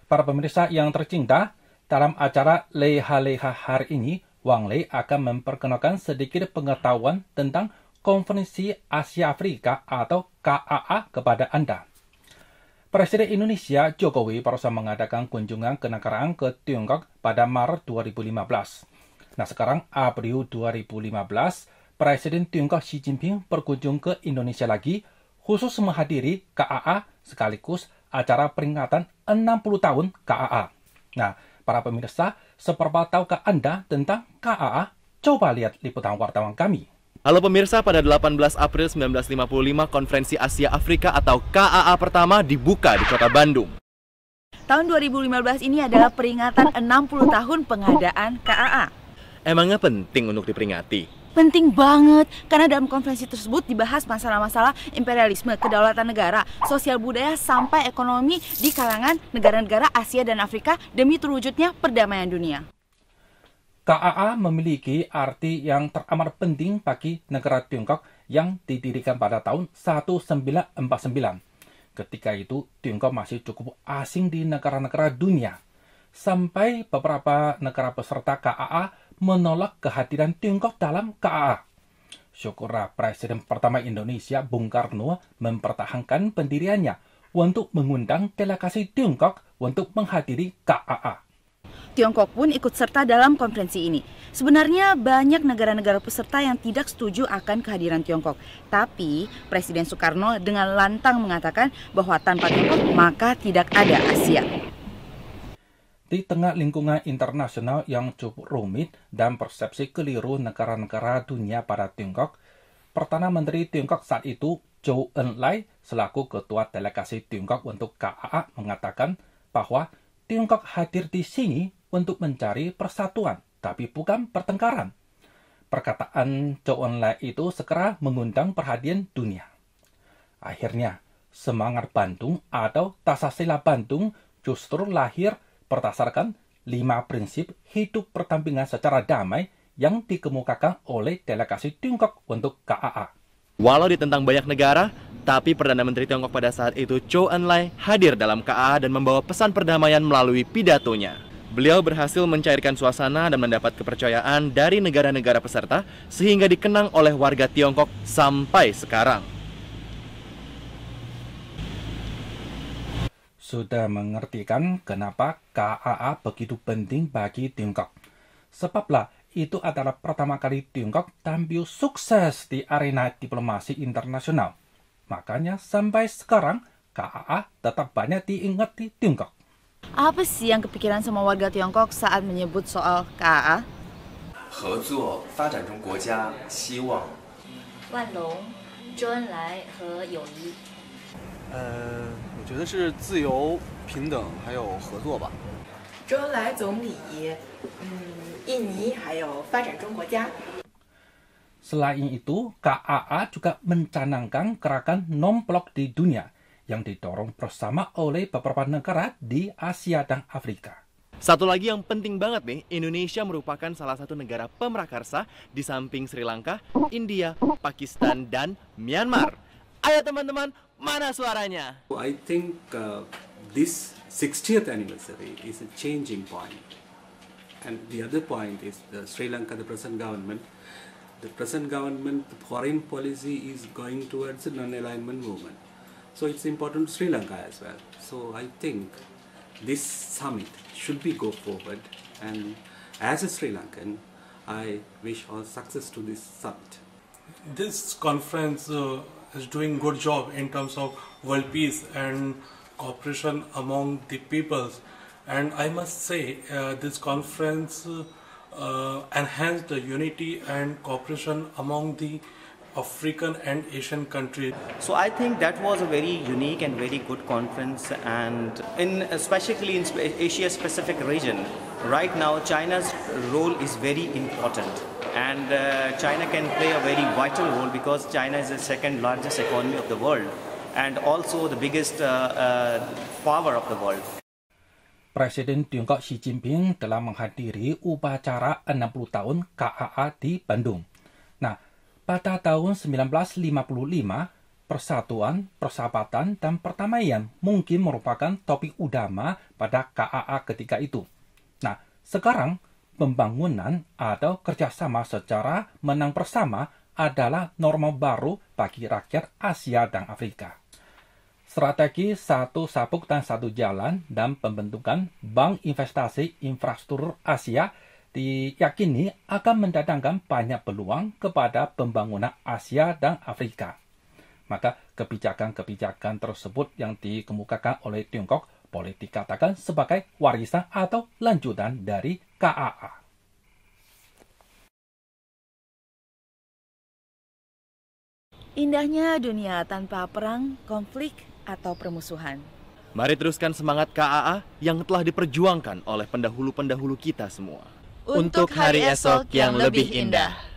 Para pemirsa yang tercinta, dalam acara Leha-Leha hari ini, Wang Lei akan memperkenalkan sedikit pengetahuan tentang Konferensi Asia Afrika atau KAA kepada Anda. Presiden Indonesia Jokowi baru saja mengadakan kunjungan kenegaraan ke Tiongkok pada Maret 2015. Nah, sekarang April 2015, Presiden Tiongkok Xi Jinping berkunjung ke Indonesia lagi, khusus menghadiri KAA sekaligus acara peringatan 60 tahun KAA. Nah, para pemirsa, seberapa tahukah Anda tentang KAA? Coba lihat liputan wartawan kami. Halo pemirsa, pada 18 April 1955, Konferensi Asia Afrika atau KAA pertama dibuka di kota Bandung. Tahun 2015 ini adalah peringatan 60 tahun pengadaan KAA. Emangnya penting untuk diperingati? Penting banget, karena dalam konferensi tersebut dibahas masalah-masalah imperialisme, kedaulatan negara, sosial budaya, sampai ekonomi di kalangan negara-negara Asia dan Afrika demi terwujudnya perdamaian dunia. KAA memiliki arti yang teramat penting bagi negara Tiongkok yang didirikan pada tahun 1949. Ketika itu, Tiongkok masih cukup asing di negara-negara dunia. Sampai beberapa negara peserta KAA menolak kehadiran Tiongkok dalam KAA. Syukurlah Presiden pertama Indonesia, Bung Karno, mempertahankan pendiriannya untuk mengundang delegasi Tiongkok untuk menghadiri KAA. Tiongkok pun ikut serta dalam konferensi ini. Sebenarnya banyak negara-negara peserta yang tidak setuju akan kehadiran Tiongkok. Tapi Presiden Soekarno dengan lantang mengatakan bahwa tanpa Tiongkok maka tidak ada Asia. Di tengah lingkungan internasional yang cukup rumit dan persepsi keliru negara-negara dunia pada Tiongkok, Perdana Menteri Tiongkok saat itu, Zhou Enlai, selaku Ketua Delegasi Tiongkok untuk KAA, mengatakan bahwa Tiongkok hadir di sini untuk mencari persatuan, tapi bukan pertengkaran. Perkataan Zhou Enlai itu segera mengundang perhatian dunia. Akhirnya, semangat Bandung atau Tasasila Bandung justru lahir berdasarkan 5 prinsip hidup berdampingan secara damai yang dikemukakan oleh delegasi Tiongkok untuk KAA. Walau ditentang banyak negara, tapi Perdana Menteri Tiongkok pada saat itu, Zhou Enlai, hadir dalam KAA dan membawa pesan perdamaian melalui pidatonya. Beliau berhasil mencairkan suasana dan mendapat kepercayaan dari negara-negara peserta sehingga dikenang oleh warga Tiongkok sampai sekarang. Sudah mengerti kan kenapa KAA begitu penting bagi Tiongkok? Sebablah itu adalah pertama kali Tiongkok tampil sukses di arena diplomasi internasional. Makanya sampai sekarang KAA tetap banyak diingat di Tiongkok. Apa sih yang kepikiran sama warga Tiongkok saat menyebut soal KAA? 合作发展中国家希望万隆、周恩来和友谊。我觉得是自由、平等还有合作吧。周恩来总理，印尼还有发展中国家。 Selain itu, KAA juga mencanangkan gerakan non-blok di dunia yang didorong bersama oleh beberapa negara di Asia dan Afrika. Satu lagi yang penting banget nih, Indonesia merupakan salah satu negara pemrakarsa di samping Sri Lanka, India, Pakistan, dan Myanmar. Ayo teman-teman, mana suaranya? I think this 60th anniversary is a changing point. And the other point is the Sri Lanka, the present government. The present government, the foreign policy is going towards a non-alignment movement. So it's important to Sri Lanka as well. So I think this summit should be go forward. And as a Sri Lankan, I wish all success to this summit. This conference is doing good job in terms of world peace and cooperation among the peoples. And I must say this conference enhanced the unity and cooperation among the African and Asian countries. So I think that was a very unique and very good conference, and especially in Asia Pacific region, right now China's role is very important, and China can play a very vital role because China is the second largest economy of the world and also the biggest power of the world. Presiden Tiongkok Xi Jinping telah menghadiri upacara 60 tahun KAA di Bandung. Nah, pada tahun 1955, persatuan, persahabatan, dan perdamaian mungkin merupakan topik utama pada KAA ketika itu. Nah, sekarang pembangunan atau kerjasama secara menang bersama adalah norma baru bagi rakyat Asia dan Afrika. Strategi satu sabuk dan satu jalan dan pembentukan Bank Investasi Infrastruktur Asia diyakini akan mendatangkan banyak peluang kepada pembangunan Asia dan Afrika. Maka kebijakan-kebijakan tersebut yang dikemukakan oleh Tiongkok boleh dikatakan sebagai warisan atau lanjutan dari KAA. Indahnya dunia tanpa perang, konflik, atau permusuhan. Mari teruskan semangat KAA yang telah diperjuangkan oleh pendahulu-pendahulu kita semua. Untuk hari esok yang lebih indah.